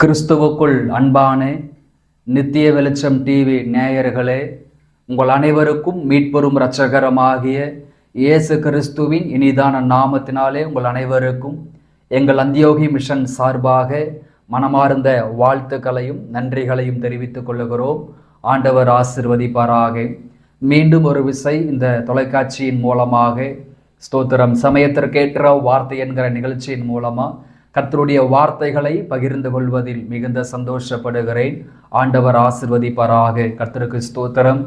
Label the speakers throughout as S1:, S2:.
S1: கிறிஸ்துவுக்குள் அன்பான நித்திய வெளிச்சம் டிவி நேயர்களே, உங்கள் அனைவருக்கும் மீட்பெரும் இரட்சகரமாகிய இயேசு கிறிஸ்துவின் இனிதான நாமத்தினாலே உங்கள் அனைவருக்கும் எங்கள் அந்தியோகி மிஷன் சார்பாக மனமார்ந்த வாழ்த்துக்களையும் நன்றிகளையும் தெரிவித்துக் கொள்ளுகிறோம். ஆண்டவர் ஆசிர்வதிப்பாராக. மீண்டும் ஒரு விசை இந்த தொலைக்காட்சியின் மூலமாக ஸ்தோத்திரம் சமயத்திற்கேற்ற வார்த்தை என்கிற நிகழ்ச்சியின் மூலமாக கர்த்தருடைய வார்த்தைகளை பகிர்ந்து கொள்வதில் மிகுந்த சந்தோஷப்படுகிறேன். ஆண்டவர் ஆசிர்வதிப்பாராக. கர்த்தருக்கு ஸ்தோத்திரம்.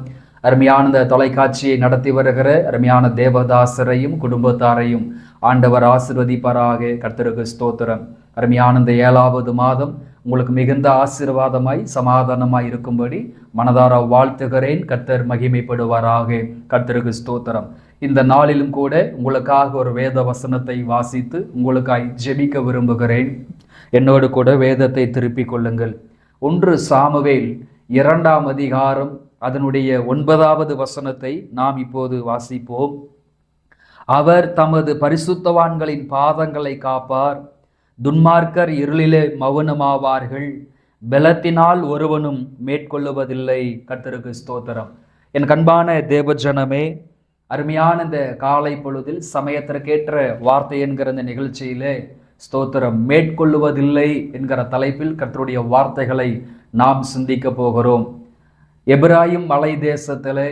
S1: அருமையான இந்த தொலைக்காட்சியை நடத்தி வருகிற அருமையான தேவதாசரையும் குடும்பத்தாரையும் ஆண்டவர் ஆசிர்வதிப்பாராக. கர்த்தருக்கு ஸ்தோத்திரம். அருமையான இந்த 7வது மாதம் உங்களுக்கு மிகுந்த ஆசீர்வாதமாய் சமாதானமாய் இருக்கும்படி மனதார வாழ்த்துகிறேன். கர்த்தர் மகிமைப்படுவாராக. கர்த்தருக்கு ஸ்தோத்திரம். இந்த நாளிலும் கூட உங்களுக்காக ஒரு வேத வசனத்தை வாசித்து உங்களுக்காய் ஜெபிக்க விரும்புகிறேன். என்னோடு கூட வேதத்தை திருப்பிக் கொள்ளுங்கள். 1 சாமுவேல் 2ஆம் அதிகாரம் அதனுடைய 9வது வசனத்தை நாம் இப்போது வாசிப்போம். அவர் தமது பரிசுத்தவான்களின் பாதங்களை காப்பார், துன்மார்க்கர் இருளிலே மௌனமாவார்கள், பலத்தினால் ஒருவனும் மேற்கொள்ளுவதில்லை. கர்த்தருக்கு ஸ்தோத்திரம். என் கண்பான தேவஜனமே, அருமையான இந்த காலை பொழுதில் சமயத்திற்கேற்ற வார்த்தை என்கிற இந்த நிகழ்ச்சியிலே ஸ்தோத்திரம் மேற்கொள்ளுவதில்லை என்கிற தலைப்பில் கர்த்தருடைய வார்த்தைகளை நாம் சிந்திக்க போகிறோம். எபிராயிம் மலை தேசத்திலே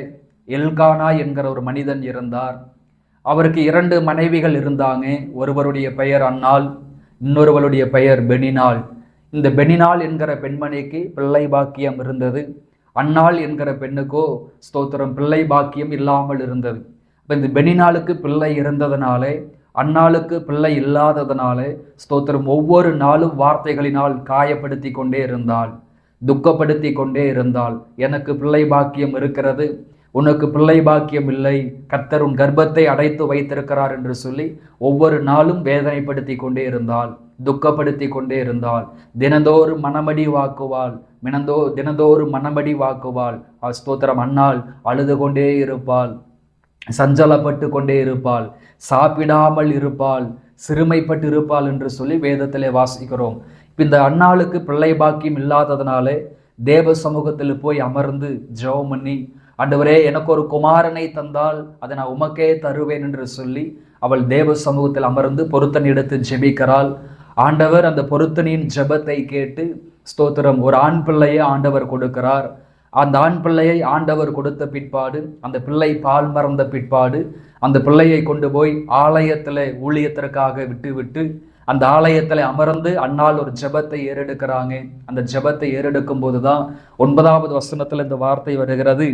S1: எல்கானா என்கிற ஒரு மனிதன் இருந்தார். அவருக்கு 2 மனைவிகள் இருந்தாங்க. ஒருவருடைய பெயர் அன்னாள், இன்னொருவருடைய பெயர் பெனினாள். இந்த பெனினாள் என்கிற பெண்மணிக்கு பிள்ளை பாக்கியம் இருந்தது. அன்னாள் என்கிற பெண்ணுக்கோ ஸ்தோத்திரம் பிள்ளை பாக்கியம் இல்லாமல் இருந்தது. இப்போ இந்த பெனினாளுக்கு பிள்ளை இருந்ததுனாலே அன்னாளுக்கு பிள்ளை இல்லாததுனாலே ஸ்தோத்திரம் ஒவ்வொரு நாளும் வார்த்தைகளினால் காயப்படுத்தி கொண்டே இருந்தாள், துக்கப்படுத்தி கொண்டே இருந்தாள். எனக்கு பிள்ளை பாக்கியம் இருக்கிறது, உனக்கு பிள்ளை பாக்கியம் இல்லை, கர்த்தர் உன் கர்ப்பத்தை அடைத்து வைத்திருக்கிறார் என்று சொல்லி ஒவ்வொரு நாளும் வேதனைப்படுத்தி கொண்டே இருந்தாள், துக்கப்படுத்தி கொண்டே இருந்தாள். தினந்தோறும் மனமடி வாக்குவாள், தினந்தோறும் மனமடி வாக்குவாள். ஸ்தோத்திரம். அன்னாள் அழுது கொண்டே இருப்பாள், சஞ்சலப்பட்டு கொண்டே இருப்பாள், சாப்பிடாமல் இருப்பாள், சிறுமைப்பட்டு இருப்பாள் என்று சொல்லி வேதத்திலே வாசிக்கிறோம். இந்த அன்னாளுக்கு பிள்ளை பாக்கியம் இல்லாததுனாலே தேவ சமூகத்தில் போய் அமர்ந்து ஜெபம் பண்ணி, ஆண்டவரே எனக்கு ஒரு குமாரனை தந்தால் அதை நான் உமக்கே தருவேன் என்று சொல்லி அவள் தேவ சமூகத்தில் அமர்ந்து பொருத்தனை எடுத்து ஜெபிக்கிறாள். ஆண்டவர் அந்த பொருத்தனின் ஜெபத்தை கேட்டு ஸ்தோத்திரம் ஒரு ஆண் பிள்ளையை ஆண்டவர் கொடுக்கிறார். அந்த ஆண் பிள்ளையை ஆண்டவர் கொடுத்த பிற்பாடு, அந்த பிள்ளை பால் மறந்த பிற்பாடு அந்த பிள்ளையை கொண்டு போய் ஆலயத்தில் ஊழியத்திற்காக விட்டு அந்த ஆலயத்தில் அமர்ந்து அன்னாள் ஒரு ஜெபத்தை ஏறெடுக்கிறாங்க. அந்த ஜெபத்தை ஏறெடுக்கும் போதுதான் 9வது வசனத்தில் இந்த வார்த்தை வருகிறது.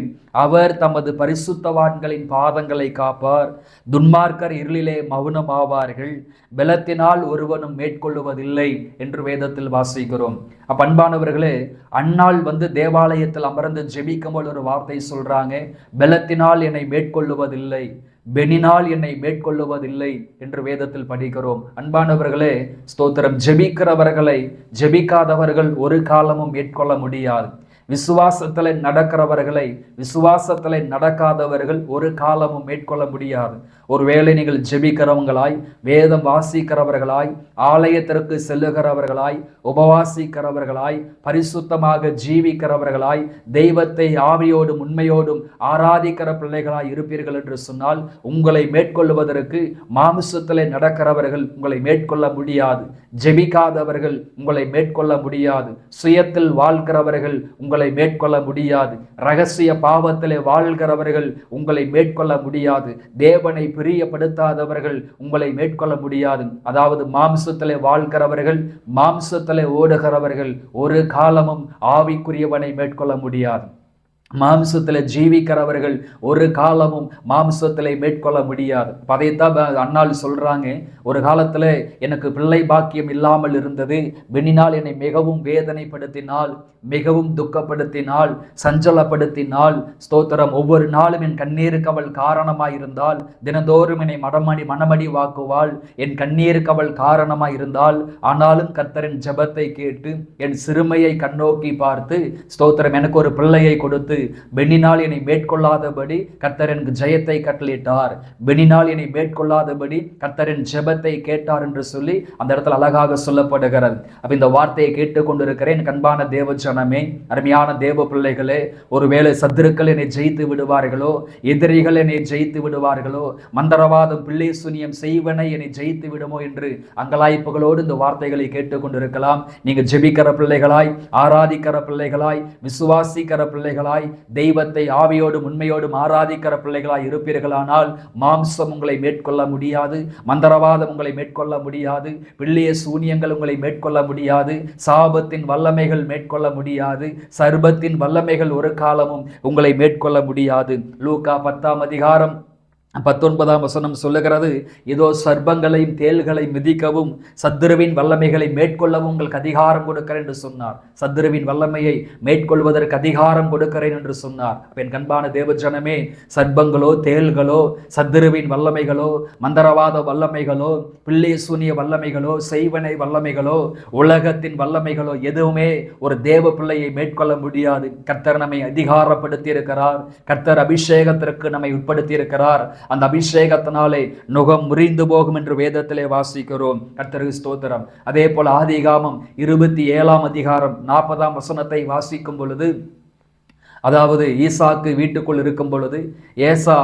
S1: அவர் தமது பரிசுத்தவான்களின் பாதங்களை காப்பார், துன்மார்க்கர் இருளிலே மௌனமாவார்கள், பலத்தினால் ஒருவனும் மேற்கொள்ளுவதில்லை என்று வேதத்தில் வாசிக்கிறோம். அன்பானவர்களே, அன்னாள் தேவாலயத்தில் அமர்ந்து ஜெபிக்கும் போது ஒரு வார்த்தை சொல்றாங்க, பலத்தினால் என்னை மேற்கொள்ளுவதில்லை, பெனினால் என்னை மேற்கொள்ளுவதில்லை என்று வேதத்தில் படிக்கிறோம். அன்பானவர்களே, ஸ்தோத்திரம் ஜெபிக்கிறவர்களை ஜெபிக்காதவர்கள் ஒரு காலமும் மேற்கொள்ள முடியாது. விசுவாசத்தில் நடக்கிறவர்களை விசுவாசத்தில் நடக்காதவர்கள் ஒரு காலமும் மேற்கொள்ள முடியாது. ஒருவேளை நீங்கள் ஜெபிக்கிறவங்களாய், வேதம் வாசிக்கிறவர்களாய், ஆலயத்திற்கு செல்லுகிறவர்களாய், உபவாசிக்கிறவர்களாய், பரிசுத்தமாக ஜீவிக்கிறவர்களாய், தெய்வத்தை ஆவியோடும் உண்மையோடும் ஆராதிக்கிற பிள்ளைகளாய் இருப்பீர்கள் என்று சொன்னால் உங்களை மேற்கொள்வதற்கு மாமிசத்தில் நடக்கிறவர்கள் உங்களை மேற்கொள்ள முடியாது. ஜெபிக்காதவர்கள் உங்களை மேற்கொள்ள முடியாது. சுயத்தில் வாழ்கிறவர்கள் உங்களை மேற்கொள்ள முடியாது. ரகசிய பாவத்திலே வாழ்கிறவர்கள் உங்களை மேற்கொள்ள முடியாது. தேவனை பிரியப்படுத்தாதவர்கள் உங்களை மேற்கொள்ள முடியாது. அதாவது மாம்சத்திலே வாழ்கிறவர்கள், மாம்சத்திலே ஓடுகிறவர்கள் ஒரு காலமும் ஆவிக்குரியவனை மேற்கொள்ள முடியாது. மாம்சத்தில் ஜீவிக்கிறவர்கள் ஒரு காலமும் மாம்சத்தில் மேற்கொள்ள முடியாது. அதைத்தான் அன்னாள் சொல்றாங்க, ஒரு காலத்தில் எனக்கு பிள்ளை பாக்கியம் இல்லாமல் இருந்தது, பெனினால் என்னை மிகவும் வேதனைப்படுத்தினாள், மிகவும் துக்கப்படுத்தினாள், சஞ்சலப்படுத்தினாள். ஸ்தோத்திரம். ஒவ்வொரு நாளும் என் கண்ணீருக்கு அவள் காரணமாயிருந்தாள், தினந்தோறும் என்னை மனமடி வாக்குவாள், என் கண்ணீருக்கு அவள் காரணமாயிருந்தாள். ஆனாலும் கர்த்தரின் ஜெபத்தை கேட்டு என் சிறுமையை கண்ணோக்கி பார்த்து ஸ்தோத்திரம் எனக்கு ஒரு பிள்ளையை கொடுத்து பெண்ணினால் என்னை மேற்கொள்ளாதபடி கர்த்தர் எனக்கு ஜெயத்தை கட்டளையிட்டார், பெண்ணினால் என்னை மேற்கொள்ளாதபடி கர்த்தரின் ஜெபத்தை கேட்டார் என்று சொல்லி அந்த இடத்துல அழகாக சொல்லப்படுகிறது. அப்ப இந்த வார்த்தையை கேட்டுக்கொண்டிருக்கிறேன் அன்பான தேவ ஜனமே, அருமையான தேவ பிள்ளைகளே, ஒருவேளை சத்துருக்கள் என்னை ஜெயித்து விடுவார்களோ, எதிரிகள் என்னை ஜெயித்து விடுவார்களோ, மந்திரவாதம் பிள்ளை சுனியம் செய்வனை என்னை ஜெயித்து விடுமோ என்று அங்கலாய்ப்புகளோடு இந்த வார்த்தைகளை கேட்டுக்கொண்டிருக்கலாம். நீங்க ஜெபிக்கிற பிள்ளைகளாய், ஆராதிக்கிற பிள்ளைகளாய், விசுவாசிக்கிற பிள்ளைகளாய், தெய்வத்தை ஆவியோடும் உண்மையோடும் ஆராதிக்கிற பிள்ளைகளாய் இருப்பீர்களானால் மாம்சம் உங்களை மேற்கொள்ள முடியாது, மந்திரவாதம் உங்களை மேற்கொள்ள முடியாது, பிள்ளைய சூனியங்கள் உங்களை மேற்கொள்ள முடியாது, சாபத்தின் வல்லமைகள் மேற்கொள்ள முடியாது, சர்பத்தின் வல்லமைகள் ஒரு காலமும் உங்களை மேற்கொள்ள முடியாது. லூக்கா 10ஆம் அதிகாரம் 19ஆம் வசனம் சொல்லுகிறது, இதோ சர்ப்பங்களையும் தேள்களை மிதிக்கவும் சத்துருவின் வல்லமைகளை மேற்கொள்ளவும் உங்களுக்கு அதிகாரம் கொடுக்கிறேன் என்று சொன்னார். சத்துருவின் வல்லமையை மேற்கொள்வதற்கு அதிகாரம் கொடுக்கிறேன் என்று சொன்னார். என் அன்பான தேவஜனமே, சர்ப்பங்களோ தேள்களோ சத்துருவின் வல்லமைகளோ மந்திரவாத வல்லமைகளோ பிள்ளை சூனிய வல்லமைகளோ செய்வனை வல்லமைகளோ உலகத்தின் வல்லமைகளோ எதுவுமே ஒரு தேவ பிள்ளையை மேற்கொள்ள முடியாது. கர்த்தர் நம்மை அதிகாரப்படுத்தி இருக்கிறார், கர்த்தர் அபிஷேகத்திற்கு நம்மை உட்படுத்தி இருக்கிறார். அந்த அபிஷேகத்தினாலே நுகம் முறிந்து போகும் என்று வேதத்திலே வாசிக்கிறோம். கர்த்தருக்கு ஸ்தோத்திரம். அதே போல ஆதிகாமம் 27ஆம் அதிகாரம் 40ஆம் வசனத்தை வாசிக்கும் பொழுது, அதாவது ஈசாக்கு வீட்டுக்குள் இருக்கும் பொழுது ஏசா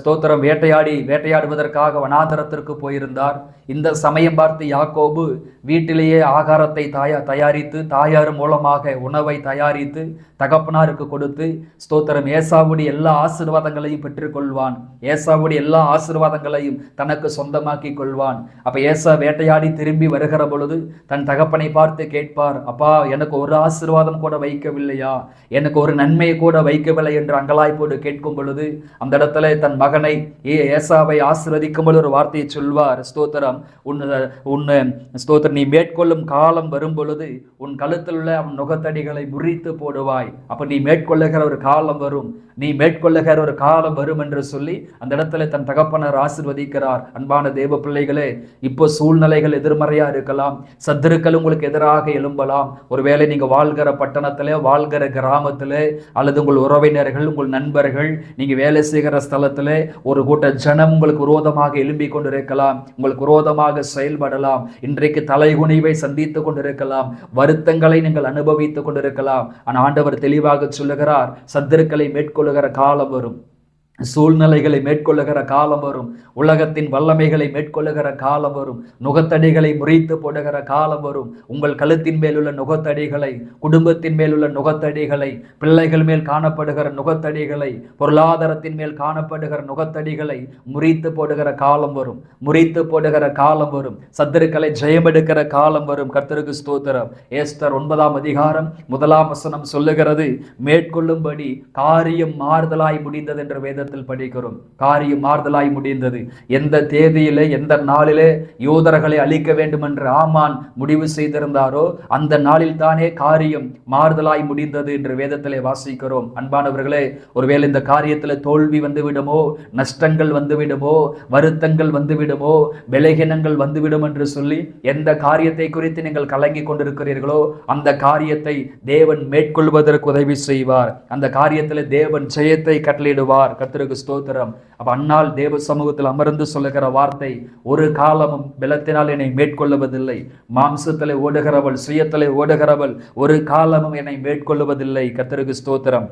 S1: ஸ்தோத்திரம் வேட்டையாடுவதற்காக வனாந்தரத்திற்கு போயிருந்தார். இந்த சமயம் பார்த்து யாக்கோபு வீட்டிலேயே ஆகாரத்தை தயாரித்து தாயார் மூலமாக உணவை தயாரித்து தகப்பனாருக்கு கொடுத்து ஸ்தோத்திரம் ஏசாவுடைய எல்லா ஆசீர்வாதங்களையும் பெற்றுக்கொள்வான், ஏசாவுடைய எல்லா ஆசீர்வாதங்களையும் தனக்கு சொந்தமாக்கி கொள்வான். அப்ப ஏசா வேட்டையாடி திரும்பி வருகிற பொழுது தன் தகப்பனை பார்த்து கேட்பார், அப்பா எனக்கு ஒரு ஆசீர்வாதம் கூட வைக்கவில்லையா, எனக்கு ஒரு நன்மை கூட வைக்கவில்லை என்று அங்கலாய்ப்போடு கேட்கும் பொழுது அந்த இடத்துல தன் மகனை ஏசாவை ஆசீர்வதிக்கும் பொழுது ஒரு வார்த்தையை சொல்வார், ஸ்தோத்திரம் ஸ்தோத்திரம் நீ மேற்கொள்ளும் காலம் வரும் பொழுது உன் கழுத்தில் உள்ள அவன் நுகத்தடிகளை முறித்து போடுவாய். அப்ப நீ மேற்கொள்ளுகிற ஒரு காலம் வரும், நீ மேற்கொள்ளுகிற ஒரு காலம் வரும் என்று சொல்லி அந்த இடத்துல தன் தகப்பனர் ஆசீர்வதிக்கிறார். அன்பான தேவ பிள்ளைகளே, இப்போ சூழ்நிலைகள் எதிர்மறையா இருக்கலாம், சத்துருக்கள் உங்களுக்கு எதிராக எழும்பலாம். ஒருவேளை நீங்க வாழ்கிற பட்டணத்திலே, வாழ்கிற கிராமத்திலே, அல்லது உங்கள் உறவினர்கள், உங்கள் நண்பர்கள், நீங்க வேலை செய்கிற ஸ்தலத்திலே ஒரு கூட்ட ஜனம் உங்களுக்கு விரோதமாக எழும்பிக் கொண்டிருக்கலாம், உங்களுக்கு விரோதமாக செயல்படலாம். இன்றைக்கு தலைகுனிவை சந்தித்துக் கொண்டிருக்கலாம், வருத்தங்களை நீங்கள் அனுபவித்துக் கொண்டிருக்கலாம். ஆனால் ஆண்டவர் தெளிவாக சொல்லுகிறார், சத்துருக்களை மேற்கொள்ளுகிற காலம் வரும், சூழ்நிலைகளை மேற்கொள்ளுகிற காலம் வரும், உலகத்தின் வல்லமைகளை மேற்கொள்ளுகிற காலம் வரும், நுகத்தடிகளை முறித்து போடுகிற காலம் வரும். உங்கள் கழுத்தின் மேலுள்ள நுகத்தடிகளை, குடும்பத்தின் மேலுள்ள நுகத்தடிகளை, பிள்ளைகள் மேல் காணப்படுகிற நுகத்தடிகளை, பொருளாதாரத்தின் மேல் காணப்படுகிற நுகத்தடிகளை முறித்து போடுகிற காலம் வரும், முறித்து போடுகிற காலம் வரும். சத்துருக்களை ஜெயமெடுக்கிற காலம் வரும். கர்த்தருக்கு ஸ்தோத்திரம். எஸ்தர் 9ஆம் அதிகாரம் 1ஆம் வசனம் சொல்லுகிறது, மேற்கொள்ளும்படி காரியம் மாறுதலாய் முடிந்தது என்று வேத படிக்கிறோம். காரியம் மாறுதலாய் முடிந்தது. எந்த தேதியிலே, எந்த நாளிலே யூதர்களை அழிக்க வேண்டும் என்று ஆமான் முடிவு செய்திருந்தாரோ அந்த நாளில் தானே காரியம் மாறுதலாய் முடிந்தது என்று வேதத்திலே வாசிக்கிறோம். அன்பானவர்களே, ஒருவேளை இந்த காரியத்தில் தோல்வி வந்துவிடுமோ, நஷ்டங்கள் வந்துவிடுமோ, வருத்தங்கள் வந்துவிடுமோ, பலகீனங்கள் வந்துவிடும் என்று சொல்லி எந்த காரியத்தை குறித்து நீங்கள் கலங்கி கொண்டிருக்கிறீர்களோ அந்த காரியத்தை தேவன் மேற்கொள்வதற்கு உதவி செய்வார். அந்த காரியத்தில் தேவன் ஜெயத்தை கட்டளையிடுவார். கர்த்தருக்கு ஸ்தோத்திரம். அப்ப அந்நாள் தேவ சமூகத்தில் அமர்ந்து சொல்லுகிற வார்த்தை, ஒரு காலமும் பலத்தினால் என்னை மேற்கொள்ளுவதில்லை, மாம்சத்திலே ஓடுகிறவள், சுயத்திலே ஓடுகிறவள் ஒரு காலமும் என்னை மேற்கொள்ளுவதில்லை. கர்த்தருக்கு ஸ்தோத்திரம்.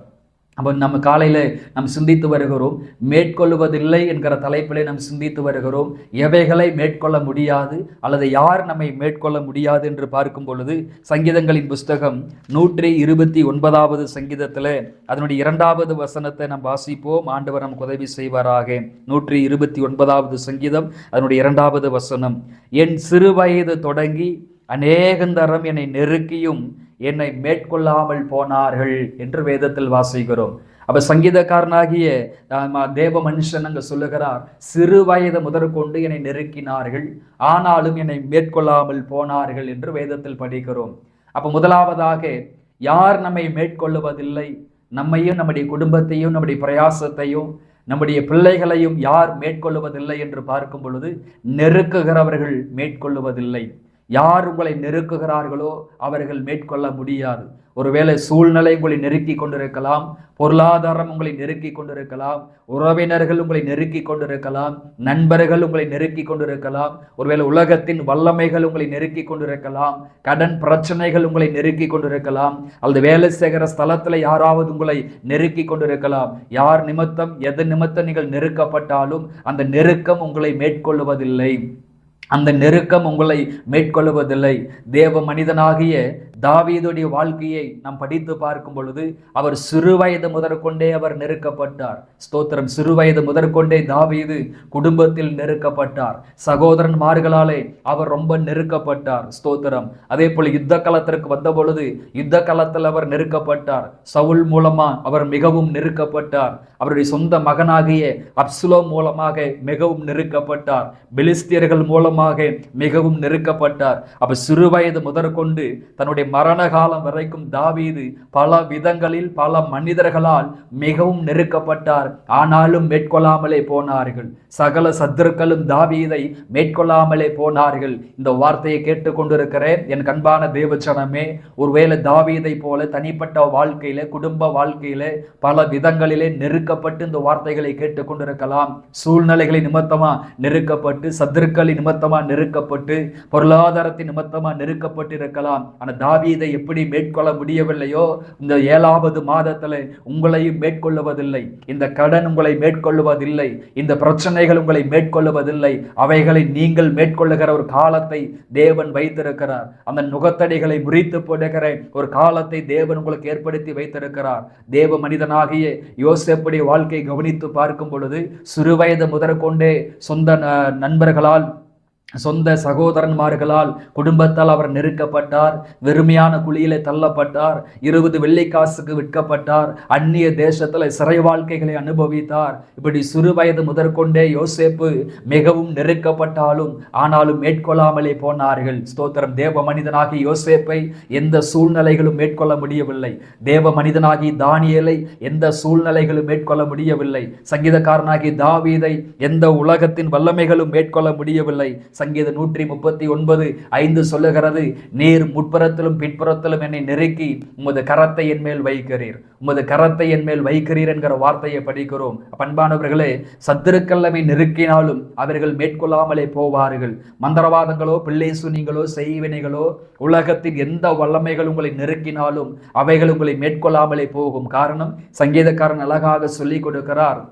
S1: அப்போ நம்ம காலையில் நாம் சிந்தித்து வருகிறோம், மேற்கொள்வதில்லை என்கிற தலைப்பிலே நாம் சிந்தித்து வருகிறோம். எவைகளை மேற்கொள்ள முடியாது அல்லது யார் நம்மை மேற்கொள்ள முடியாது என்று பார்க்கும் பொழுது சங்கீதங்களின் புஸ்தகம் 129வது சங்கீதத்தில் அதனுடைய 2வது வசனத்தை நாம் வாசிப்போம். ஆண்டவர் நமக்கு உதவி செய்வாராக. 129வது சங்கீதம் அதனுடைய 2வது வசனம், என் சிறு வயது தொடங்கி அநேகந்தரம் என்னை நெருக்கியும் என்னை மேற்கொள்ளாமல் போனார்கள் என்று வேதத்தில் வாசிக்கிறோம். அப்ப சங்கீதக்காரனாகிய தேவ மனுஷன் அங்க சொல்லுகிறார், சிறு வயது முதற்கொண்டு என்னை நெருக்கினார்கள், ஆனாலும் என்னை மேற்கொள்ளாமல் போனார்கள் என்று வேதத்தில் படிக்கிறோம். அப்ப முதலாவதாக யார் நம்மை மேற்கொள்ளுவதில்லை, நம்மையும் நம்முடைய குடும்பத்தையும் நம்முடைய பிரயாசத்தையும் நம்முடைய பிள்ளைகளையும் யார் மேற்கொள்ளுவதில்லை என்று பார்க்கும் பொழுது நெருக்குகிறவர்கள் மேற்கொள்ளுவதில்லை. யார் உங்களை நெருக்குகிறார்களோ அவர்கள் மேற்கொள்ள முடியாது. ஒருவேளை சூழ்நிலை உங்களை நெருக்கி கொண்டிருக்கலாம், பொருளாதாரம் உங்களை நெருக்கி கொண்டிருக்கலாம், உறவினர்கள் உங்களை நெருக்கி கொண்டிருக்கலாம், நண்பர்கள் உங்களை நெருக்கி கொண்டிருக்கலாம், ஒருவேளை உலகத்தின் வல்லமைகள் உங்களை நெருக்கி கொண்டிருக்கலாம், கடன் பிரச்சனைகள் உங்களை நெருக்கி கொண்டிருக்கலாம், அல்லது வேலை செய்கிற ஸ்தலத்தில் யாராவது உங்களை நெருக்கி கொண்டிருக்கலாம். யார் நிமித்தம் எது நிமித்தம் நீங்கள் நெருக்கப்பட்டாலும் அந்த நெருக்கம் உங்களை மேற்கொள்வதில்லை. அந்த நெருக்கம் உங்களை மேற்கொள்வதில்லை. தேவ மனிதனாகிய தாவீதுடைய வாழ்க்கையை நாம் படித்து பார்க்கும் பொழுது அவர் சிறுவயது முதற்கொண்டே அவர் நெருக்கப்பட்டார். ஸ்தோத்திரம். சிறுவயது முதற்கொண்டே தாவீது குடும்பத்தில் நெருக்கப்பட்டார். சகோதரன்மார்களாலே அவர் ரொம்ப நெருக்கப்பட்டார். ஸ்தோத்திரம். அதே போல யுத்த களத்திற்கு வந்த பொழுது யுத்த களத்தில் அவர் நெருக்கப்பட்டார். சவுல் மூலமா அவர் மிகவும் நெருக்கப்பட்டார். அவருடைய சொந்த மகனாகிய அப்சுலோம் மூலமாக மிகவும் நெருக்கப்பட்டார். பெலிஸ்தியர்கள் மூலமாக மிகவும் நெருக்கப்பட்டார். அப்ப சிறுவயது முதற்கொண்டு தன்னுடைய மரண காலம் வரைக்கும் தாவீது பல விதங்களில் பல மனிதர்களால் மிகவும் நெருக்கப்பட்டார். ஆனாலும் மேற்கொள்ளாமலே போனார்கள். சகல சத்துருக்களும் தாவீதை மேற்கொள்ளாமலே போனார்கள். இந்த வார்த்தையை கேட்டுக்கொண்டிருக்கிறேன் என் கண்பான தேவஜனமே. ஒருவேளை தாவீதை போல தனிப்பட்ட வாழ்க்கையில, குடும்ப வாழ்க்கையில பல விதங்களிலே நெருக்கப்பட்டு இந்த வார்த்தைகளை கேட்டுக்கொண்டிருக்கலாம். சூழ்நிலைகளை நிமித்தமா நெருக்கப்பட்டு, சத்துருக்களின் நிமித்தமா நெருக்கப்பட்டு, பொருளாதாரத்தின் நிமித்தமா நெருக்கப்பட்டு இருக்கலாம். ஆனா தாவீதை எப்படி மேற்கொள்ள முடியவில்லையோ, இந்த 7வது மாதத்துல உங்களையும் மேற்கொள்ளுவதில்லை. இந்த கடன் உங்களை மேற்கொள்ளுவதில்லை. இந்த பிரச்சனைகள் உங்களை மேற்கொள்ளுவதில்லை. அவைகளை நீங்கள் மேற்கொள்ளுகிற ஒரு காலத்தை தேவன் வைத்திருக்கிறார். அந்த நுகத்தடிகளை முறித்து போடுகிற ஒரு காலத்தை தேவன் உங்களுக்கு ஏற்படுத்தி வைத்திருக்கிறார். தேவ மனிதனாகிய யோசேப்புடைய வாழ்க்கையை கவனித்து பார்க்கும் பொழுது சிறுவயது முதற்கொண்டே சொந்த நண்பர்களால், சொந்த சகோதரன்மார்களால், குடும்பத்தால் அவர் நெருக்கப்பட்டார். வெறுமையான குழியிலே தள்ளப்பட்டார். 20 வெள்ளிக்காசுக்கு விற்கப்பட்டார். அந்நிய தேசத்துல சிறை வாழ்க்கைகளை அனுபவித்தார். இப்படி சிறு வயது முதற்கொண்டே யோசேப்பு மிகவும் நெருக்கப்பட்டாலும் ஆனாலும் மேற்கொள்ளாமலே போனார்கள். ஸ்தோத்திரம். தேவ மனிதனாகி யோசேப்பை எந்த சூழ்நிலைகளும் மேற்கொள்ள முடியவில்லை. தேவ மனிதனாகி தானியேலை எந்த சூழ்நிலைகளும் மேற்கொள்ள முடியவில்லை. சங்கீதக்காரனாகி தாவீதை எந்த உலகத்தின் வல்லமைகளும் மேற்கொள்ள முடியவில்லை. சங்கீதம் 139:5 சொல்லுகிறது, நீர் முற்புறத்திலும் பின்புறத்திலும் என்னை நெருக்கி உமது கரத்தை என் மேல் வைக்கிறீர், உமது கரத்தை என் மேல் வைக்கிறீர் என்கிற வார்த்தையை படிக்கிறோம். அன்பானவர்களே, சத்துருக்களை நெருக்கினாலும் அவர்கள் மேற்கொள்ளாமலே போவார்கள். மந்திரவாதங்களோ, பிள்ளை சூனியங்களோ, செய்வினைகளோ, உலகத்தின் எந்த வல்லமைகள் உங்களை நெருக்கினாலும் அவைகள் உங்களை மேற்கொள்ளாமலே போகும். காரணம், சங்கீதக்காரன் அழகாக சொல்லிக் கொடுக்கிறார்,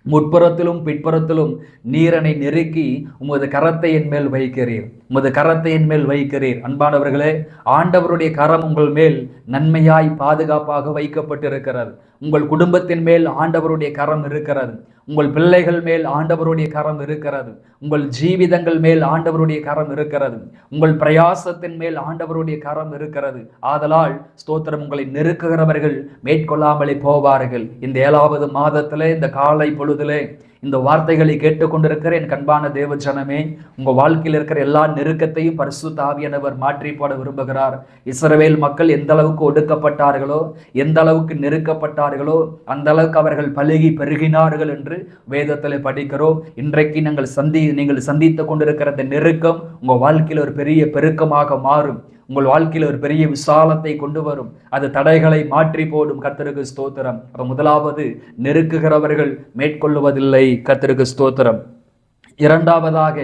S1: முற்புறத்திலும் பிற்புறத்திலும் நீரனை நெருக்கி உமது கரத்தை என் மேல் வைக்கிறீர், உமது கரத்தை என் மேல் வைக்கிறீர். அன்பானவர்களே, ஆண்டவருடைய கரம் உங்கள் மேல் நன்மையாய் பாதுகாப்பாக வைக்கப்பட்டிருக்கிறது. உங்கள் குடும்பத்தின் மேல் ஆண்டவருடைய கரம் இருக்கிறது. உங்கள் பிள்ளைகள் மேல் ஆண்டவருடைய கரம் இருக்கிறது. உங்கள் ஜீவிதங்கள் மேல் ஆண்டவருடைய கரம் இருக்கிறது. உங்கள் பிரயாசத்தின் மேல் ஆண்டவருடைய கரம் இருக்கிறது. ஆதலால் ஸ்தோத்திரம், உங்களை நெருக்குகிறவர்கள் மேற்கொள்ளாமலே போவார்கள். இந்த 7வது மாதத்திலே, இந்த காலை பொழுதிலே இந்த வார்த்தைகளை கேட்டுக்கொண்டிருக்கிற என் கண்பான தேவ ஜனமே, உங்க வாழ்க்கையில் இருக்கிற எல்லா நெருக்கத்தையும் பரிசுத்த ஆவியானவர் மாற்றி போட விரும்புகிறார். இஸ்ரவேல் மக்கள் எந்த அளவுக்கு ஒடுக்கப்பட்டார்களோ, எந்த அளவுக்கு நெருக்கப்பட்டார்களோ, அந்த அளவுக்கு அவர்கள் பலுகி பெருகினார்கள் என்று வேதத்தில் படிக்கிறோம். இன்றைக்கு நீங்கள் சந்தித்துக் கொண்டிருக்கிற இந்த நெருக்கம் உங்க வாழ்க்கையில் ஒரு பெரிய பெருக்கமாக மாறும். உங்கள் வாழ்க்கையில் ஒரு பெரிய விசாலத்தை கொண்டு வரும். அது தடைகளை மாற்றி போடும். கர்த்தருக்கு ஸ்தோத்திரம். அப்ப முதலாவது, நெருக்குகிறவர்கள் மேற்கொள்ளுவதில்லை. கர்த்தருக்கு ஸ்தோத்திரம். இரண்டாவதாக,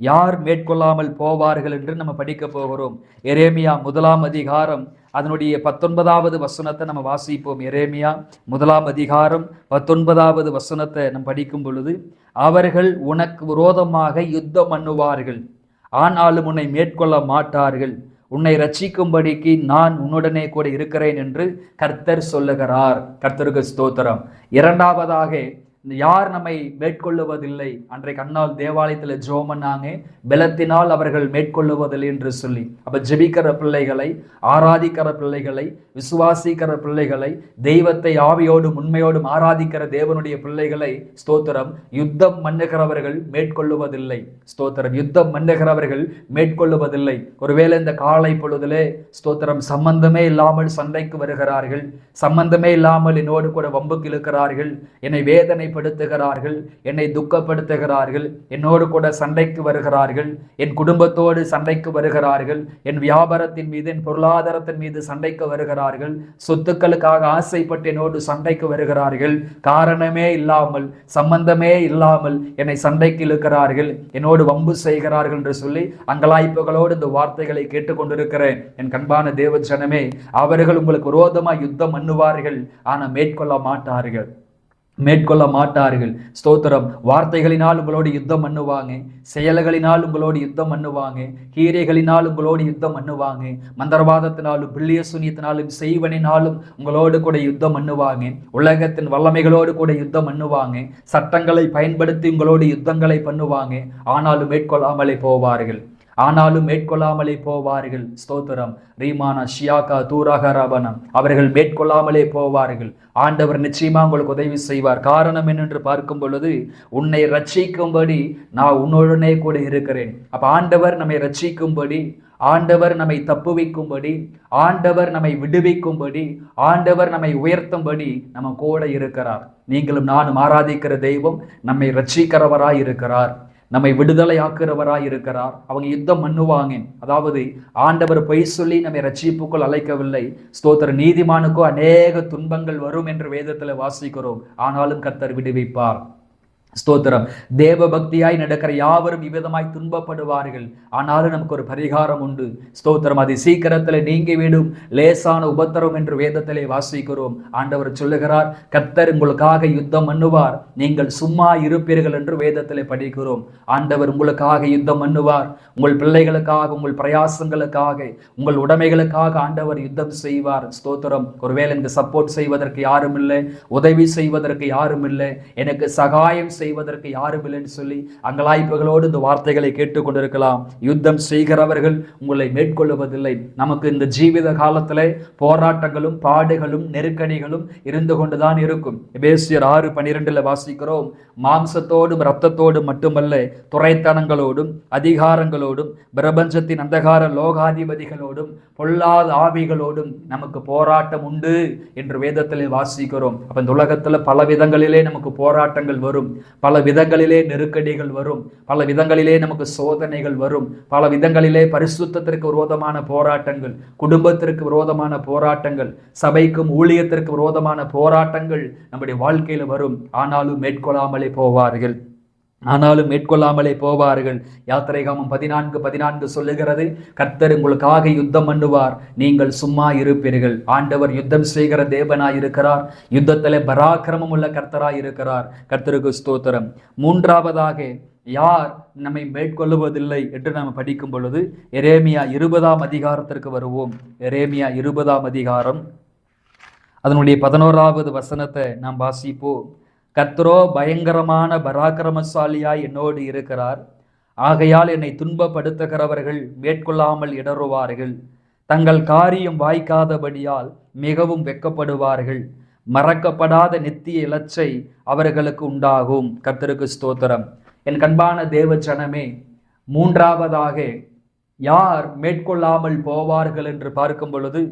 S1: யார் மேற்கொள்ளாமல் போவார்கள் என்று நம்ம படிக்க போகிறோம். எரேமியா 1ஆம் அதிகாரம் அதனுடைய 19வது வசனத்தை நம்ம வாசிப்போம். எரேமியா 1ஆம் அதிகாரம் 19வது வசனத்தை நம்ம படிக்கும் பொழுது, அவர்கள் உனக்கு விரோதமாக யுத்தம் பண்ணுவார்கள், ஆனாலும் உன்னை மேற்கொள்ள மாட்டார்கள், உன்னை ரட்சிக்கும்படிக்கு நான் உன்னுடனே கூட இருக்கிறேன் என்று கர்த்தர் சொல்லுகிறார். கர்த்தருக்கு ஸ்தோத்திரம். இரண்டாவதாக, யார் நம்மை மேற்கொள்ளுவதில்லை? அன்றைக்கு அண்ணால் தேவாலயத்தில் ஜெபம் பண்ணாங்க, பலத்தினால் அவர்கள் மேற்கொள்ளுவதில்லை என்று சொல்லி. அப்ப ஜெபிக்கிற பிள்ளைகளை, ஆராதிக்கிற பிள்ளைகளை, விசுவாசிக்கிற பிள்ளைகளை, தெய்வத்தை ஆவியோடும் உண்மையோடும் ஆராதிக்கிற தேவனுடைய பிள்ளைகளை ஸ்தோத்திரம், யுத்தம் பண்ணுகிறவர்கள் மேற்கொள்ளுவதில்லை. ஸ்தோத்திரம். யுத்தம் பண்ணுகிறவர்கள் மேற்கொள்ளுவதில்லை. ஒருவேளை இந்த காலை பொழுதிலே ஸ்தோத்திரம், சம்பந்தமே இல்லாமல் சண்டைக்கு வருகிறார்கள், சம்பந்தமே இல்லாமல் என்னோடு கூட வம்புக்கு இழுக்கிறார்கள், என்னை வேதனை வேதனைப்படுத்துகிறார்கள், என்னை துக்கப்படுத்துகிறார்கள், என்னோடு கூட சண்டைக்கு வருகிறார்கள், என் குடும்பத்தோடு சண்டைக்கு வருகிறார்கள், என் வியாபாரத்தின் மீது என் பொருளாதாரத்தின் மீது சண்டைக்கு வருகிறார்கள், சொத்துக்களுக்காக ஆசைப்பட்டு என்னோடு சண்டைக்கு வருகிறார்கள், காரணமே இல்லாமல் சம்பந்தமே இல்லாமல் என்னை சண்டைக்கு இழுக்கிறார்கள், என்னோடு வம்பு செய்கிறார்கள் என்று சொல்லி அங்கலாய்ப்புகளோடு இந்த வார்த்தைகளை கேட்டுக்கொண்டிருக்கிறேன். என் கண்பான தேவ ஜனமே, அவர்கள் உங்களுக்கு விரோதமாக யுத்தம் பண்ணுவார்கள், ஆனால் மேற்கொள்ள மாட்டார்கள். ஸ்தோத்திரம். வார்த்தைகளினால் உங்களோடு யுத்தம் பண்ணுவாங்க, செயல்களினால் உங்களோடு யுத்தம் பண்ணுவாங்க, கீரைகளினால் உங்களோடு யுத்தம் பண்ணுவாங்க, மந்திரவாதத்தினாலும் பிள்ளைய சூனியத்தினாலும் செய்வனினாலும் உங்களோடு கூட யுத்தம் பண்ணுவாங்க, உலகத்தின் வல்லமைகளோடு கூட யுத்தம் பண்ணுவாங்க, சட்டங்களை பயன்படுத்தி உங்களோடு யுத்தங்களை பண்ணுவாங்க. ஆனாலும் மேற்கொள்ளாமலே போவார்கள். ஸ்தோத்திரம். ரீமானா ஷியாக்கா தூராகராபனம், அவர்கள் மேற்கொள்ளாமலே போவார்கள். ஆண்டவர் நிச்சயமா உங்களுக்கு உதவி செய்வார். காரணம் என்னென்று பார்க்கும் பொழுது, உன்னை ரட்சிக்கும்படி நான் உன்னுடனே கூட இருக்கிறேன். அப்ப ஆண்டவர் நம்மை ரட்சிக்கும்படி, ஆண்டவர் நம்மை தப்புவிக்கும்படி, ஆண்டவர் நம்மை விடுவிக்கும்படி, ஆண்டவர் நம்மை உயர்த்தும்படி நம்ம கூட இருக்கிறார். நீங்களும் நானும் ஆராதிக்கிற தெய்வம் நம்மை ரட்சிக்கிறவராய் இருக்கிறார், நம்மை விடுதலை ஆக்குறவராய் இருக்கிறார். அவங்க யுத்தம் பண்ணுவாங்க. அதாவது ஆண்டவர் பொய் சொல்லி நம்மை ரட்சிப்புக்குள் அழைக்கவில்லை. ஸ்தோத்திர. நீதிமானுக்கும் அநேக துன்பங்கள் வரும் என்று வேதத்தில் வாசிக்கிறோம், ஆனாலும் கர்த்தர் விடுவிப்பார். ஸ்தோத்திரம். தேவ பக்தியாய் நடக்கிற யாவரும் இவ்விதமாய் துன்பப்படுவார்கள், ஆனாலும் நமக்கு ஒரு பரிகாரம் உண்டு. ஸ்தோத்திரம். அது சீக்கிரத்தில் நீங்கிவிடும் லேசான உபத்திரம் என்று வேதத்திலே வாசிக்கிறோம். ஆண்டவர் சொல்லுகிறார், கர்த்தர் உங்களுக்காக யுத்தம் பண்ணுவார், நீங்கள் சும்மா இருப்பீர்கள் என்று வேதத்திலே படிக்கிறோம். ஆண்டவர் உங்களுக்காக யுத்தம் பண்ணுவார். உங்கள் பிள்ளைகளுக்காக, உங்கள் பிரயாசங்களுக்காக, உங்கள் உடைமைகளுக்காக ஆண்டவர் யுத்தம் செய்வார். ஸ்தோத்திரம். ஒருவேளை எனக்கு சப்போர்ட் செய்வதற்கு யாரும் இல்லை, உதவி செய்வதற்கு யாரும் இல்லை, எனக்கு சகாயம் செய்வதற்கு யாரும் இல்லைன்னு சொல்லி அங்கலாய்ப்புகளோடு இந்த வார்த்தைகளை கேட்டுக்கொண்டிருக்கலாம். யுத்தம் செய்கிறவர்கள் உங்களை மேற்கொள்வதில்லை. நமக்கு இந்த ஜீவித காலத்திலே போராட்டங்களும் பாடுகளும் நெருக்கடிகளும் இருந்து கொண்டுதான் இருக்கும். எபேசியர் 6:12 வாசிக்கிறோம், மாம்சத்தோடும் இரத்தத்தோடும் மட்டுமல்ல, துரைத்தனங்களோடும் அதிகாரங்களோடும் பிரபஞ்சத்தின் அந்தகார லோகாதிபதிகளோடும் பொல்லாத ஆவிகளோடும் நமக்கு போராட்டம் உண்டு என்று வேதத்திலே வாசிக்கிறோம். அப்ப இந்த உலகத்துல பல விதங்களிலே நமக்கு போராட்டங்கள் வரும், பல விதங்களிலே நெருக்கடிகள் வரும், பல விதங்களிலே நமக்கு சோதனைகள் வரும், பல விதங்களிலே பரிசுத்தத்திற்கு விரோதமான போராட்டங்கள், குடும்பத்திற்கு விரோதமான போராட்டங்கள், சபைக்கும் ஊழியத்திற்கு விரோதமான போராட்டங்கள் நம்முடைய வாழ்க்கையில் வரும். ஆனாலும் மேற்கொள்ளாமலே போவார்கள். யாத்திரைகாமம் 14:14 சொல்லுகிறது, கர்த்தர் உங்களுக்காக யுத்தம் பண்ணுவார், நீங்கள் சும்மா இருப்பீர்கள். ஆண்டவர் யுத்தம் செய்கிற தேவனாய் இருக்கிறார், யுத்தத்திலே பராக்கிரமம் உள்ள கர்த்தராய் இருக்கிறார். கர்த்தருக்கு ஸ்தோத்திரம். மூன்றாவதாக யார் நம்மை மேற்கொள்ளுவதில்லை என்று நாம் படிக்கும் பொழுது எரேமியா 20ஆம் அதிகாரத்திற்கு வருவோம். எரேமியா 20ஆம் அதிகாரம் அதனுடைய 11வது வசனத்தை நாம் வாசிப்போம். கர்த்தரோ பயங்கரமான பராக்கிரமசாலியாய் என்னோடு இருக்கிறார், ஆகையால் என்னை துன்பப்படுத்துகிறவர்கள் மேற்கொள்ளாமல் இடறுவார்கள், தங்கள் காரியம் வாய்க்காதபடியால் மிகவும் வெட்கப்படுவார்கள், மறக்கப்படாத நித்திய இலச்சை அவர்களுக்கு உண்டாகும். கர்த்தருக்கு ஸ்தோத்திரம். என் கண்பான தேவ ஜனமே, மூன்றாவதாக யார் மேற்கொள்ளாமல் போவார்கள் என்று பார்க்கும் பொழுது,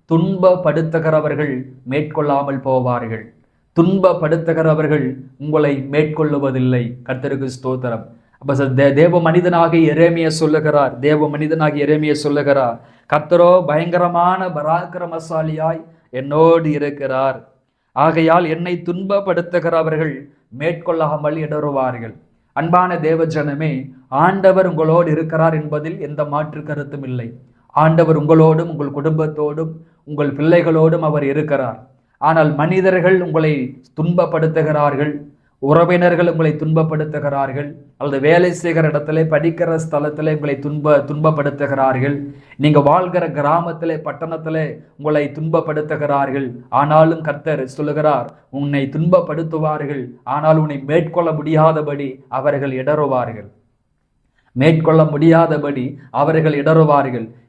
S1: துன்பப்படுத்துகிறவர்கள் மேற்கொள்ளாமல் போவார்கள். துன்பப்படுத்துகிறவர்கள் உங்களை மேற்கொள்ளுவதில்லை. கர்த்தருக்கு ஸ்தோத்திரம். அப்ப தேவ மனிதனாகிய எரேமியா சொல்லுகிறார், கர்த்தரோ பயங்கரமான பராக்கிரமசாலியாய் என்னோடு இருக்கிறார், ஆகையால் என்னை துன்பப்படுத்துகிறவர்கள் மேற்கொள்ளாமல் இடறுவார்கள். அன்பான தேவ ஜனமே, ஆண்டவர் உங்களோடு இருக்கிறார் என்பதில் எந்த மாற்று கருத்தும் இல்லை. ஆண்டவர் உங்களோடும் உங்கள் குடும்பத்தோடும் உங்கள் பிள்ளைகளோடும் அவர் இருக்கிறார். ஆனால் மனிதர்கள் உங்களை துன்பப்படுத்துகிறார்கள், உறவினர்கள் உங்களை துன்பப்படுத்துகிறார்கள், அல்லது வேலை செய்கிற இடத்துல, படிக்கிற ஸ்தலத்தில் உங்களை துன்பப்படுத்துகிறார்கள், நீங்க வாழ்கிற கிராமத்திலே பட்டணத்திலே உங்களை துன்பப்படுத்துகிறார்கள். ஆனாலும் கர்த்தர் சொல்லுகிறார், உன்னை துன்பப்படுத்துவார்கள், ஆனால் உன்னை மேற்கொள்ள முடியாதபடி அவர்கள் இடறுவார்கள்.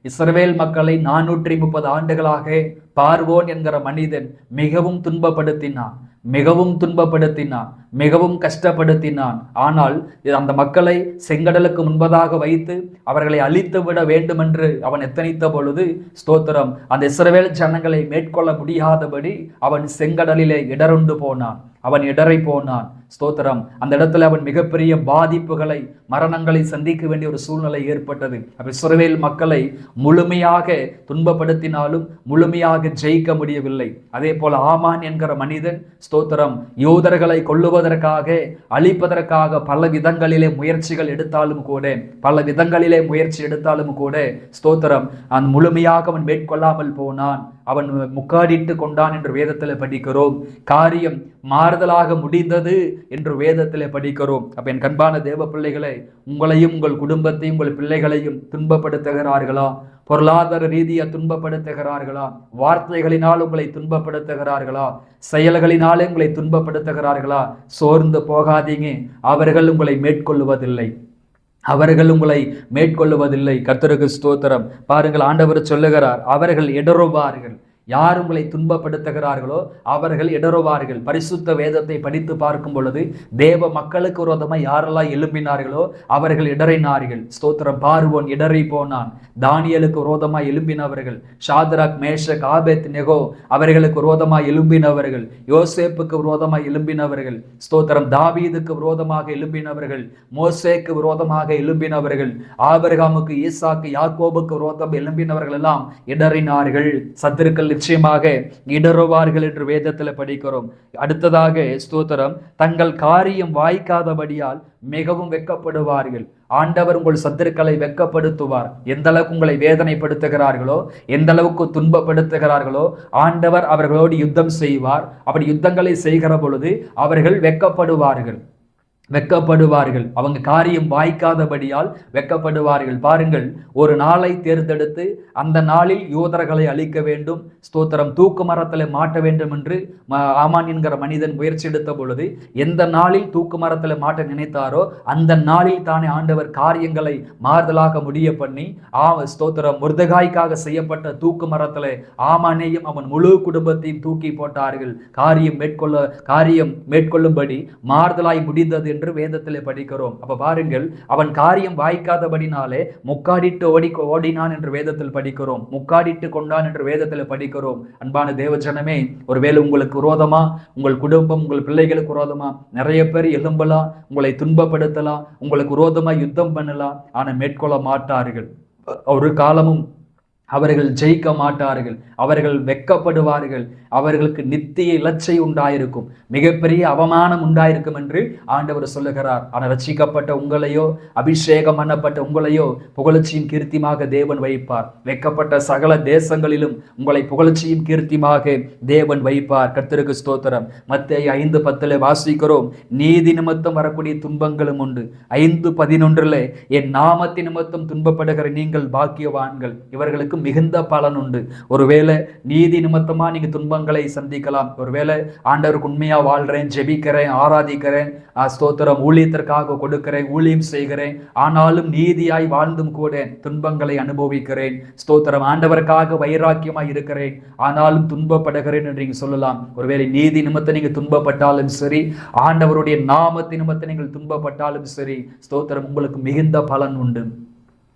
S1: இஸ்ரவேல் மக்களை 430 ஆண்டுகளாக பார்வோன் என்கிற மனிதன் மிகவும் துன்பப்படுத்தினான், மிகவும் கஷ்டப்படுத்தினான். ஆனால் அந்த மக்களை செங்கடலுக்கு முன்பதாக வைத்து அவர்களை அழித்து விட வேண்டும் என்று அவன் எத்தனித்த பொழுது, ஸ்தோத்திரம், அந்த இஸ்ரவேல் ஜனங்களை மேற்கொள்ள முடியாதபடி அவன் செங்கடலிலே இடருண்டு போனான். அவன் இடறி போனான். ஸ்தோத்திரம். அந்த இடத்துல அவன் மிகப்பெரிய பாதிப்புகளை, மரணங்களை சந்திக்க வேண்டிய ஒரு சூழ்நிலை ஏற்பட்டது. அப்ப இஸ்ரவேல் மக்களை முழுமையாக துன்பப்படுத்தினாலும் முழுமையாக ஜெயிக்க முடியவில்லை. அதே போல ஆமான் என்கிற மனிதன் ஸ்தோத்திரம் யூதர்களை கொல்லுவதற்காக, அழிப்பதற்காக பல விதங்களிலே முயற்சிகள் எடுத்தாலும் கூட ஸ்தோத்திரம் முழுமையாக அவன் மேற்கொள்ளாமல் போனான். அவன் முக்காடிட்டு கொண்டான் என்று வேதத்தில் படிக்கிறோம். காரியம் மாறுதலாக முடிந்தது என்று வேதத்தில் படிக்கிறோம். அப்ப என் கண்பான தேவ பிள்ளைகளை, உங்களையும் உங்கள் குடும்பத்தையும் உங்கள் பிள்ளைகளையும் துன்பப்படுத்துகிறார்களா? பொருளாதார ரீதியாக துன்பப்படுத்துகிறார்களா? வார்த்தைகளினால் உங்களை துன்பப்படுத்துகிறார்களா? செயல்களினாலே உங்களை துன்பப்படுத்துகிறார்களா? சோர்ந்து போகாதீங்க. அவர்கள் உங்களை மேற்கொள்ளுவதில்லை. கர்த்தருக்கு ஸ்தோத்திரம். பாருங்கள், ஆண்டவர் சொல்லுகிறார், அவர்கள் இடறுவார்கள். யார் உங்களை துன்பப்படுத்துகிறார்களோ அவர்கள் இடறுவார்கள். பரிசுத்த வேதத்தை படித்து பார்க்கும் பொழுது தேவ மக்களுக்கு விரோதமாக யாரெல்லாம் எழும்பினார்களோ அவர்கள் இடறினார்கள். ஸ்தோத்திரம். பார்வோன் இடறி போனான். தானியலுக்கு விரோதமாக எழும்பினவர்கள் ஷாத்ராக், மேஷக், ஆபேத்நேகோ அவர்களுக்கு விரோதமாக எழும்பினவர்கள். யோசேப்புக்கு விரோதமாக எழும்பினவர்கள். ஸ்தோத்திரம். தாவீதுக்கு விரோதமாக எழும்பினவர்கள். மோசேக்கு விரோதமாக எழும்பினவர்கள். ஆபிரகாமுக்கு, ஈசாக்கு, யாக்கோபுக்கு விரோதம் எழும்பினவர்கள் எல்லாம் இடறினார்கள். சத்துருக்கள் நிச்சயமாக இடறுவார்கள் என்று வேதத்தில் படிக்கிறோம். அடுத்ததாக ஸ்தோத்திரம், தங்கள் காரியம் வாய்க்காதபடியால் மிகவும் வெட்கப்படுவார்கள். ஆண்டவர் உங்கள் சத்துருக்களை வெட்கப்படுத்துவார். எந்த அளவுக்கு உங்களை வேதனைப்படுத்துகிறார்களோ, எந்த அளவுக்கு துன்பப்படுத்துகிறார்களோ ஆண்டவர் அவர்களோடு யுத்தம் செய்வார். அப்படி யுத்தங்களை செய்கிற பொழுது அவர்கள் வெட்கப்படுவார்கள். அவங்க காரியம் வாய்க்காதபடியால் வெட்கப்படுவார்கள். பாருங்கள், ஒரு நாளை தேர்ந்தெடுத்து அந்த நாளில் யூதர்களை அழிக்க வேண்டும், ஸ்தோத்திரம், தூக்கு மரத்தில் மாட்ட வேண்டும் என்று ஆமான் என்கிற மனிதன் முயற்சி எடுத்த பொழுது எந்த நாளில் தூக்கு மரத்தில் மாட்ட நினைத்தாரோ அந்த நாளில் தானே ஆண்டவர் காரியங்களை மாறுதலாக முடிய பண்ணி ஸ்தோத்திரம் முர்தகாய்க்காக செய்யப்பட்ட தூக்கு மரத்தில் ஆமானையும் அவன் முழு குடும்பத்தையும் தூக்கி போட்டார்கள். காரியம் மேற்கொள்ளும்படி மாறுதலாய் முடிந்தது என்று வேதத்திலே படிக்கிறோம். அப்ப பாருங்கள், அவன் காரியம் வாய்க்காதபடினாலே முக்காடிட்டு ஓடினான் என்று வேதத்தில் படிக்கிறோம். முக்காடிட்டு கொண்டான் என்று வேதத்தில் படிக்கிறோம். அன்பான தேவ ஜனமே, ஒருவேளை உங்களுக்கு விரோதமா, உங்கள் குடும்பம், உங்கள் பிள்ளைகளுக்கு விரோதமா நிறைய பேர் எழும்பலாம், உங்களை துன்பப்படுத்தலாம், உங்களுக்கு விரோதமா யுத்தம் பண்ணலாம். ஆனால் மேற்கொள்ள மாட்டார்கள். ஒரு காலமும் அவர்கள் ஜெயிக்க மாட்டார்கள். அவர்கள் வெட்கப்படுவார்கள். அவர்களுக்கு நித்திய இலச்சை உண்டாயிருக்கும், மிகப்பெரிய அவமானம் உண்டாயிருக்கும் என்று ஆண்டவர் சொல்லுகிறார். ஆனால் ரட்சிக்கப்பட்ட உங்களையோ, அபிஷேகம் பண்ணப்பட்ட உங்களையோ புகழ்ச்சியும் கீர்த்திமாக தேவன் வைப்பார். வெட்கப்பட்ட சகல தேசங்களிலும் உங்களை புகழ்ச்சியும் கீர்த்திமாக தேவன் வைப்பார். கர்த்தருக்கு ஸ்தோத்திரம். மத்தேயு 5:10 வாசிக்கிறோம், நீதி நிமித்தம் வரக்கூடிய துன்பங்களும் உண்டு. 5:11 என் நாமத்தின் நிமித்தம் துன்பப்படுகிற நீங்கள் பாக்கியவான்கள், இவர்களுக்கு மிகுந்த பலன் உண்டு. ஒருவேளை நீதி நிமித்தமா நீங்க துன்பங்களை சந்திக்கலாம். ஒருவேளை ஆண்டவருக்கு உண்மையா வாழ்றேன், ஜெபிக்கிறேன், ஆராதிக்கிறேன், ஸ்தோத்திரம், ஊழியத்திற்காக கொடுக்கிறேன், ஊழியம் செய்கிறேன், ஆனாலும் நீதியாய் வாழ்ந்தும் கூட துன்பங்களை அனுபவிக்கிறேன். ஸ்தோத்திரம், ஆண்டவருக்காக வைராக்கியமாய் இருக்கிறேன், ஆனாலும் துன்பப்படுகிறேன் என்று நீங்க சொல்லலாம். ஒருவேளை நீதி நிமித்தம் நீங்க துன்பப்பட்டாலும் சரி, ஆண்டவருடைய நாமத்தின் நிமித்தம் நீங்கள் துன்பப்பட்டாலும் சரி, ஸ்தோத்திரம், உங்களுக்கு மிகுந்த பலன் உண்டு.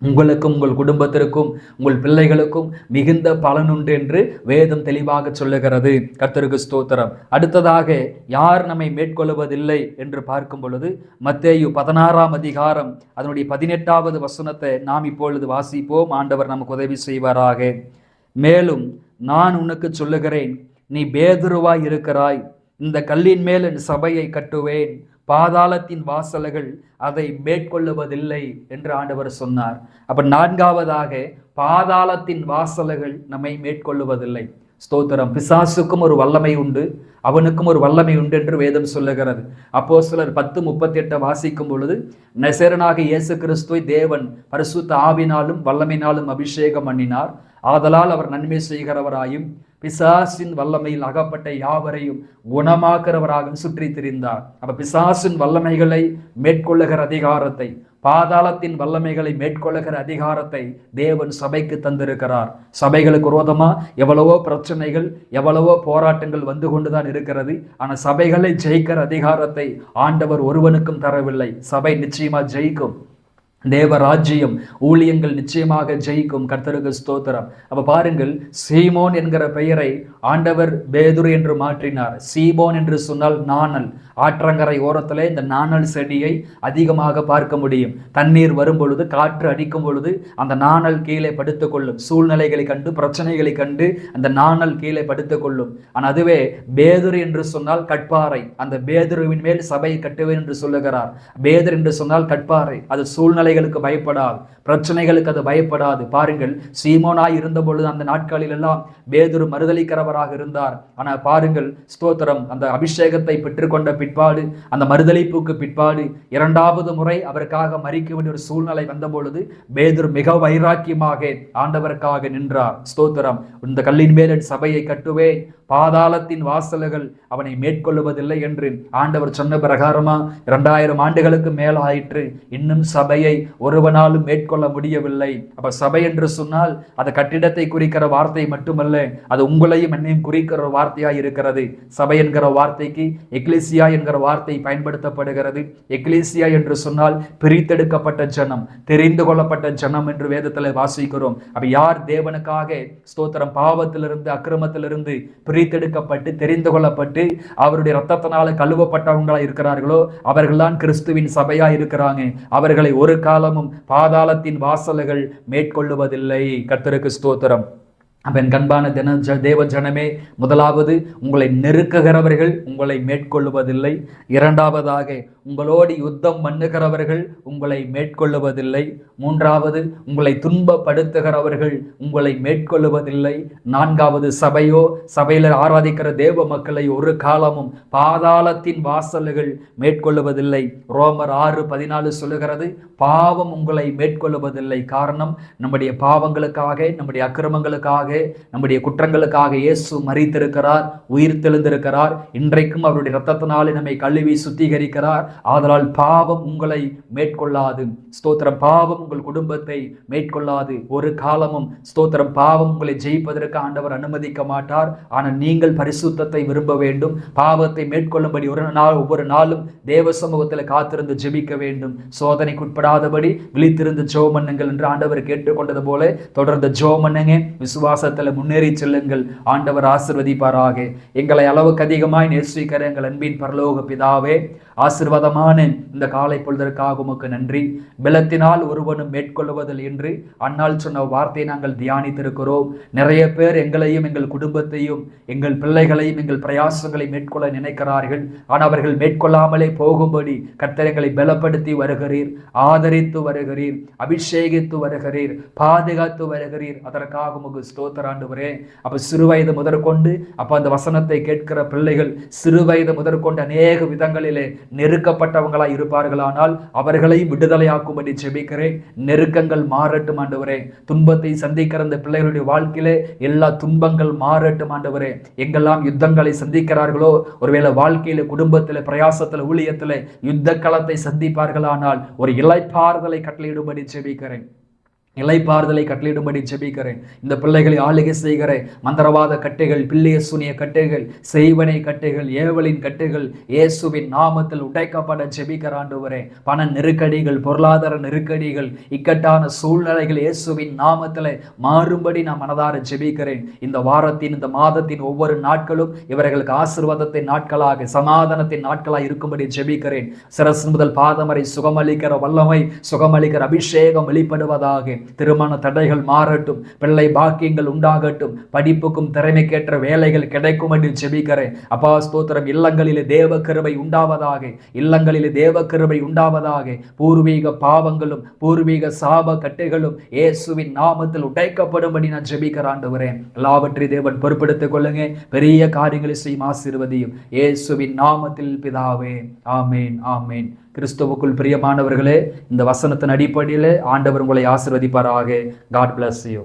S1: உங்களுக்கும் உங்கள் குடும்பத்திற்கும் உங்கள் பிள்ளைகளுக்கும் மிகுந்த பலனுண்டு என்று வேதம் தெளிவாக சொல்லுகிறது. கர்த்தருக்கு ஸ்தோத்திரம். அடுத்ததாக யார் நம்மை மேற்கொள்வதில்லை என்று பார்க்கும் பொழுது மத்தேயு 16ஆம் அதிகாரம் அதனுடைய 18வது வசனத்தை நாம் இப்பொழுது வாசிப்போம். ஆண்டவர் நமக்கு உதவி செய்வாராக. மேலும் நான் உனக்கு சொல்லுகிறேன், நீ பேதுருவாய் இருக்கிறாய், இந்த கல்லின் மேல் என் சபையை கட்டுவேன், பாதாளத்தின் வாசல்கள் அதை மேற்கொள்ளுவதில்லை என்று ஆண்டவர் சொன்னார். அப்ப 4வதாக பாதாளத்தின் வாசல்கள் நம்மை மேற்கொள்ளுவதில்லை. ஸ்தோத்திரம். பிசாசுக்கும் ஒரு வல்லமை உண்டு, அவனுக்கும் ஒரு வல்லமை உண்டு என்று வேதம் சொல்லுகிறது. அப்போஸ்தலர் 10:38 வாசிக்கும் பொழுது, நசரேயனாக இயேசு கிறிஸ்துவை தேவன் பரிசுத்த ஆவினாலும் வல்லமையினாலும் அபிஷேகம் பண்ணினார். ஆதலால் அவர் நன்மை செய்கிறவராயும் பிசாசின் வல்லமையில் அகப்பட்ட யாவரையும் குணமாக்குறவராக சுற்றி திரிந்தார். அப்ப பிசாசின் வல்லமைகளை மேற்கொள்ளுகிற அதிகாரத்தை, பாதாளத்தின் வல்லமைகளை மேற்கொள்ளுகிற அதிகாரத்தை தேவன் சபைக்கு தந்திருக்கிறார். சபைகளுக்கு விரோதமா எவ்வளவோ பிரச்சனைகள், எவ்வளவோ போராட்டங்கள் வந்து கொண்டுதான் இருக்கிறது. ஆனால் சபைகளை ஜெயிக்கிற அதிகாரத்தை ஆண்டவர் ஒருவனுக்கும் தரவில்லை. சபை நிச்சயமா ஜெயிக்கும். தேவ ராஜ்யம் ஊழியங்கள் நிச்சயமாக ஜெயிக்கும். கர்த்தருக்கு ஸ்தோத்திரம். அப்ப பாருங்கள், சீமோன் என்கிற பெயரை ஆண்டவர் பேதுரு என்று மாற்றினார். சீமோன் என்று சொன்னால் நாணல். ஆற்றங்கரை ஓரத்திலே இந்த நாணல் செடியை அதிகமாக பார்க்க முடியும். தண்ணீர் வரும் பொழுது, காற்று அடிக்கும் பொழுது அந்த நாணல் கீழே படுத்துக் கொள்ளும். சூழ்நிலைகளை கண்டு, பிரச்சனைகளை கண்டு அந்த நாணல் கீழே படுத்துக் கொள்ளும். ஆனால் அதுவே பேதுரு என்று சொன்னால் கட்பாறை. அந்த பேதுருவின் மேல் சபை கட்டுவேன் என்று சொல்லுகிறார். பேதுரு என்று சொன்னால் கட்பாறை. அது சூழ்நிலைகளுக்கு பயப்படாது, பிரச்சனைகளுக்கு அது பயப்படாது. பாருங்கள், சீமோனாய் இருந்த பொழுது அந்த நாட்களில் எல்லாம் பேதுரு மறுதலிக்கிறவராக இருந்தார். ஆனால் பாருங்கள், ஸ்தோத்திரம், அந்த அபிஷேகத்தை பெற்றுக்கொண்ட பிற்பாடு, அந்த மறுதலிப்புக்கு பிற்பாடு இரண்டாவது முறை அவருக்காக மரிக்க வேண்டிய ஒரு சூழ்நிலை வந்த பொழுது பேதுரு மிக வைராக்கியமாக ஆண்டவருக்காக நின்றார். ஸ்தோத்திரம். இந்த கல்லின் மேல் சபையை கட்டுவேன், பாதாளத்தின் வாசல்கள் அவனை மேற்கொள்ளுவதில்லை என்று ஆண்டவர் சொன்ன பிரகாரமா 2000 ஆண்டுகளுக்கு மேல் ஆயிற்று. இன்னும் சபையை ஒருவனாலும் மேற்கொள்ள முடியவில்லை. அப்ப சபை என்று சொன்னால் அது கட்டிடத்தை குறிக்கிற வார்த்தை மட்டுமல்ல, அது உங்களையும் என்னையும் குறிக்கிற வார்த்தையாய் இருக்கிறது. சபை என்கிற வார்த்தைக்கு எக்லீசியா என்கிற வார்த்தை பயன்படுத்தப்படுகிறது. எக்லீசியா என்று சொன்னால் பிரித்தெடுக்கப்பட்ட ஜனம், தெரிந்து கொள்ளப்பட்ட ஜனம் என்று வேதத்தில் வாசிக்கிறோம். அப்ப யார் தேவனுக்காக ஸ்தோத்திரம் பாவத்திலிருந்து அக்கிரமத்திலிருந்து பிரித்தெடுக்கப்பட்டு தெரிந்து கொள்ளப்பட்டு அவருடைய இரத்தத்தினால கழுவப்பட்டவங்களா இருக்கிறார்களோ அவர்கள்தான் கிறிஸ்துவின் சபையா இருக்கிறாங்க. அவர்களை ஒரு காலமும் பாதாளத்தின் வாசல்கள் மேற்கொள்ளுவதில்லை. கர்த்தருக்கு ஸ்தோத்திரம். என் கண்பான தேவ ஜனமே, முதலாவது உங்களை நெருக்குகிறவர்கள் உங்களை மேற்கொள்ளுவதில்லை. இரண்டாவதாக உங்களோடு யுத்தம் பண்ணுகிறவர்கள் உங்களை மேற்கொள்ளுவதில்லை. மூன்றாவது உங்களை துன்பப்படுத்துகிறவர்கள் உங்களை மேற்கொள்ளுவதில்லை. நான்காவது சபையோ சபையில் ஆராதிக்கிற தேவ மக்களை ஒரு காலமும் பாதாளத்தின் வாசல்கள் மேற்கொள்ளுவதில்லை. ரோமர் 6:14 சொல்லுகிறது, பாவம் உங்களை மேற்கொள்ளுவதில்லை. காரணம், நம்முடைய பாவங்களுக்காக, நம்முடைய அக்கிரமங்களுக்காக, நம்முடைய குற்றங்களுக்காக இயேசு மரித்திருக்கிறார், உயிர் தெழுந்திருக்கிறார். இன்றைக்கும் அவருடைய இரத்தத்தினாலே நம்மை கழுவி சுத்திகரிக்கிறார். ஆதலால் பாவம் உங்களை மேற்கொள்ளாது. ஸ்தோத்திரம். பாவம் உங்கள் குடும்பத்தை மேற்கொள்ளாது. ஒரு காலமும் ஸ்தோத்திரம் பாவம் உங்களை ஜெயிப்பதற்கு ஆண்டவர் அனுமதிக்க மாட்டார். ஆனால் நீங்கள் பரிசுத்தத்தை விரும்ப வேண்டும். பாவத்தை மேற்கொள்ளும்படி ஒவ்வொரு நாளும் தேவ சமூகத்தில் காத்திருந்து ஜெபிக்க வேண்டும். சோதனைக்குட்படாதபடி விழித்திருந்து ஜெபம் பண்ணுங்கள் என்று ஆண்டவர் கேட்டுக்கொண்டது போல தொடர்ந்து ஜெபம் பண்ணுங்க. விசுவாசத்தில் முன்னேறி செல்லுங்கள். ஆண்டவர் ஆசீர்வதிப்பாராக. எங்களை அளவுக்கு அதிகமாய் நேசிக்கிற எங்கள் அன்பின் பரலோக பிதாவே, ஆசீர்வாதமான இந்த காலை பொழுதற்காக உமக்கு நன்றி. பலத்தினால் ஒருவனும் மேற்கொள்வதில் என்று அன்னால் சொன்ன வார்த்தையை நாங்கள் தியானித்திருக்கிறோம். நிறைய பேர் எங்களையும் எங்கள் குடும்பத்தையும் எங்கள் பிள்ளைகளையும் எங்கள் பிரயாசங்களை மேற்கொள்ள நினைக்கிறார்கள். ஆனால் அவர்கள் மேற்கொள்ளாமலே போகும்படி கர்த்தர் எங்களை பலப்படுத்தி வருகிறீர், ஆதரித்து வருகிறீர், அபிஷேகித்து வருகிறீர், பாதுகாத்து வருகிறீர். அதற்காக உமக்கு ஸ்தோத்திரம் ஆண்டவரே. அப்ப சிறுவயது முதற்கொண்டு அந்த வசனத்தை கேட்கிற பிள்ளைகள் சிறுவயது முதற்கொண்டு அநேக விதங்களிலே நெருக்கப்பட்டவங்களாய் இருப்பார்களானால் அவர்களையும் விடுதலையாக்கும்படி ஜெபிக்கிறேன். நெருக்கங்கள் மாறட்டும் ஆண்டவரே. துன்பத்தை சந்திக்கிற அந்த பிள்ளைகளுடைய வாழ்க்கையிலே எல்லா துன்பங்கள் மாறட்டும் ஆண்டவரே. எங்கெல்லாம் யுத்தங்களை சந்திக்கிறார்களோ, ஒருவேளை வாழ்க்கையில, குடும்பத்தில், பிரயாசத்தில், ஊழியத்தில் யுத்த களத்தை சந்திப்பார்களானால் ஒரு இளைப்பாறுதலை கட்டளையிடும்படி ஜெபிக்கிறேன். இளைப்பாறுதலை கட்டளையிடும்படி ஜெபிக்கிறேன். இந்த பிள்ளைகளை ஆளுகை செய்கிற மந்திரவாத கட்டைகள், பில்லிய சூனிய கட்டைகள், செய்வனை கட்டைகள், ஏவலின் கட்டைகள் இயேசுவின் நாமத்தில் உடைக்கப்பட ஜெபிக்கிற ஆண்டவரே. பண நெருக்கடிகள், பொருளாதார நெருக்கடிகள், இக்கட்டான சூழ்நிலைகள் இயேசுவின் நாமத்தில் மாறும்படி நான் மனதார ஜெபிக்கிறேன். இந்த வாரத்தின், இந்த மாதத்தின் ஒவ்வொரு நாட்களும் இவர்களுக்கு ஆசீர்வாதத்தின் நாட்களாக, சமாதானத்தின் நாட்களாக இருக்கும்படி ஜெபிக்கிறேன். சிரசு முதல் பாதம் வரை சுகமளிக்கிற வல்லமை, சுகமளிக்கிற அபிஷேகம் வெளிப்படுவதாக. திருமண தடைகள் மாறட்டும், பிள்ளை பாக்கியங்கள் உண்டாகட்டும், படிப்புக்கும் திறமைக்கேற்ற வேலைகள் கிடைக்கும் என்று ஜெபிக்கிறேன். அப்பா ஸ்தோத்திரம். இல்லங்களிலே தேவ கிருபை உண்டாவதாக, இல்லங்களிலே தேவ கிருபை உண்டாவதாக. பூர்வீக பாவங்களும் பூர்வீக சாப கட்டைகளும் இயேசுவின் நாமத்தில் உடைக்கப்படும்படி நான் ஜெபிக்கிறேன் ஆண்டவரே. எல்லாவற்றையும் தேவன் பொறுப்பெடுத்துக் கொள்ளுங்க. பெரிய காரியங்களை செய்யும் ஆசீர்வதியும் இயேசுவின் நாமத்தில் பிதாவே. ஆமேன், ஆமேன். கிறிஸ்துவுக்குள் பிரியமானவர்களே, இந்த வசனத்தின் அடிப்படையில் ஆண்டவர் உங்களை ஆசீர்வதிப்பாராக. God bless you.